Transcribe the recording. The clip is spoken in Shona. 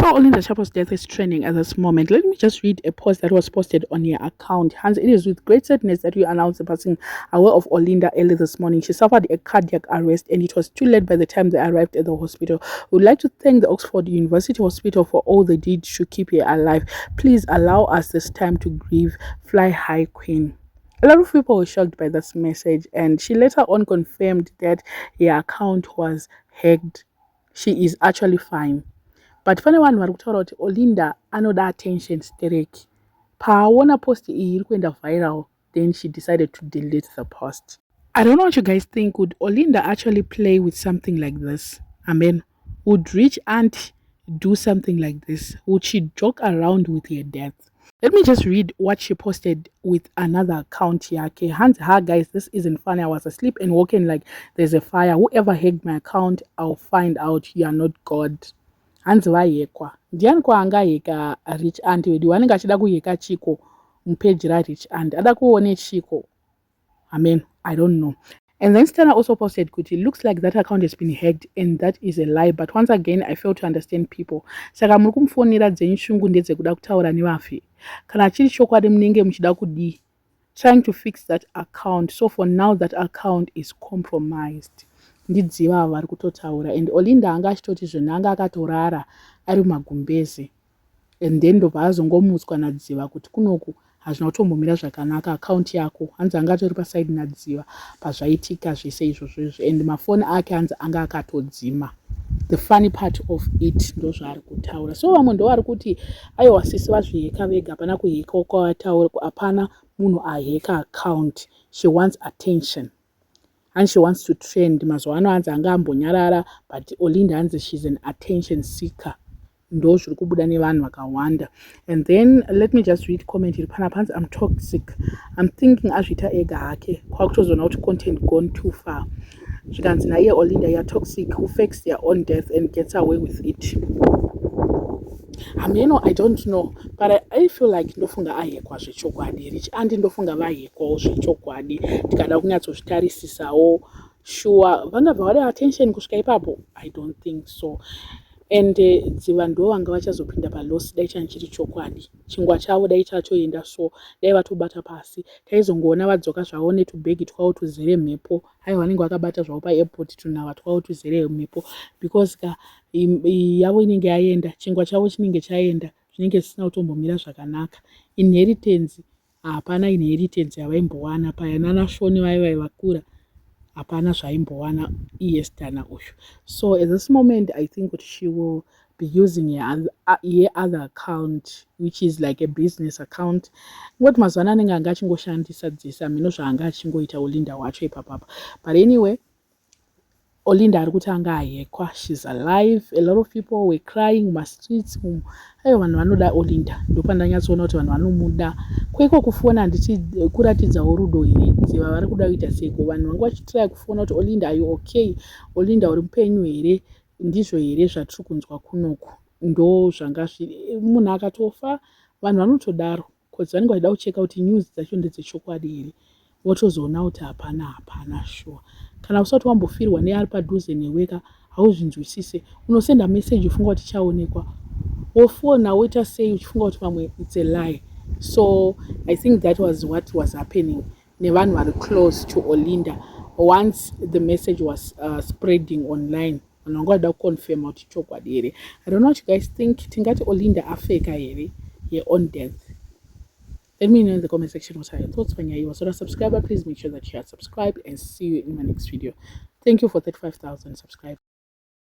While Olinda Chapel's death is trending at this moment, let me just read a post that was posted on your account. Hence, it is with great sadness that we announce the passing away of Olinda early this morning. She suffered a cardiac arrest and it was too late by the time they arrived at the hospital. We would like to thank the Oxford University Hospital for all they did to keep her alive. Please allow us this time to grieve. Fly high, Queen. A lot of people were shocked by this message, and she later on confirmed that her account was hacked. She is actually fine. But pane vanhu vari kutaura kuti Olinda anoda attention stereki. Paaona post iyi iri kuenda viral, then she decided to delete the post. I don't know what you guys think. Would Olinda actually play with something like this? I mean, would rich aunt do something like this? Would she joke around with her death? Let me just read what she posted with another account here. Okay, hi guys, this isn't funny. I was asleep and woken like there's a fire. Whoever hacked my account, I'll find out. You are not God. Hanzi vahekwa ndiani kwaangaheka rich aunt wedu wanenge achida kuheka chiko mupeji rarich aunt ada kuone chiko. I mean, I don't know. And then Stana also posted kuti it looks like that account has been hacked and that is a lie, but once again I fail to understand people. Saka muri kumufonera dzenyu shungu ndedzekuda kutaura nevafi kana chiri chokwadi munenge muchida kudii, trying to fix that account. So for now that account is compromised. Ndidziva vari kutotaura, and Olinda anga achitoti zvona anga akatorara ari mumagumbeze, and then ndobva azongomutswa nadziva kuti kunoku hazvina kutombomira zvakanaka account yako. Hanzi anga atori pasaidi nadziva pazvaitika zvese izvozvo, and mafoni ake hanzi anga akatodzima. The funny part of it ndo zvaari kutaura. So vamwe ndo vari kuti aiwa sisi vazviheka vega, hapana kuheka kwavataura, hapana munhu aheka account. She wants attention and she wants to trend. Mazuva ano hanzi anga ambonyarara, but Olinda hanzi she's an attention seeker. Ndo zviri kubuda nevanhu vakawanda. And then let me just read comment iri panapa. Hanzi I'm toxic. I'm thinking azvita ega hake. Kwakutozoona kuti content gone too far. Zvikanzi naiye Olinda, you're toxic, who fakes their own death and gets away with it. I mean, I don't know, but I feel like ndofunga ahekwa zvechokwadi. Rich aunt ndofunga vahekwawo zvechokwadi. Tikada kunyatsozvitarisisawo, sure vangabva vada attention kusvika ipapo. I don't think so. And dziva ndo vanga vachazopinda palosi dai chani chiri chokwadi. Chingwa chavo dai chachoenda so dai vatobata pasi. Taizongoona vadzoka zvavo netubhegi twavo tuzere mhepo. Hai vanenge vakabata zvavo paairport tunava twavo tuzere mhepo, because yavo inenge yaenda, chingwa chavo chinenge chaenda, zvinenge zvisina kutombomira zvakanaka. Inheritance hapana inheritance yavaimbowana payanana shoni vaivai vakura. Hapana zvaimbowana iye Stana uyu. So at this moment I think that she will be using her other account, which is like a business account. Ngoti mazuva ano anenge anga achingoshandisa dzisa mino zvaanga achingoita Olinda wacho ipapapa. But anyway, Olinda ari kuti anga ahekwa. She's alive. A lot of people were crying muma streets. Aiwa vanhu vanoda Olinda. Ndopandanyatsoona kuti vanhu vanomuda. Kweko kufona handiti kuratidzawo rudo here. Dziva vari kuda kuita seko. Vanhu vanga vachitry kufona kuti Olinda, are you okay? Olinda uri mupenyu here? Ndizvo here zvatiri kunzwa kunoku? Ndo zvanga munhu akatofa vanhu vanotodaro because vanenge vachida kucheka kuti news dzacho ndedzechokwadi here. Wotozoona kuti hapana sure. Kana usati wambofirwa neari padhuze neweka hauzvinzwisise, unosenda message ufunga kuti chaonekwa, wofona woita sei uchifunga kuti pamwe it's a lie. So I think that was what was happening nevanhu vari close to Olinda once the message was spreading online. Vanhu vanga vachida kuconfirma kuti chokwadi here. I don't know what you guys think. Tingati Olinda afeka here her own death? Let me know in the comment section what are your thoughts. When you are a subscriber, please make sure that you are subscribed, and see you in my next video. Thank you for 35,000 subscribers.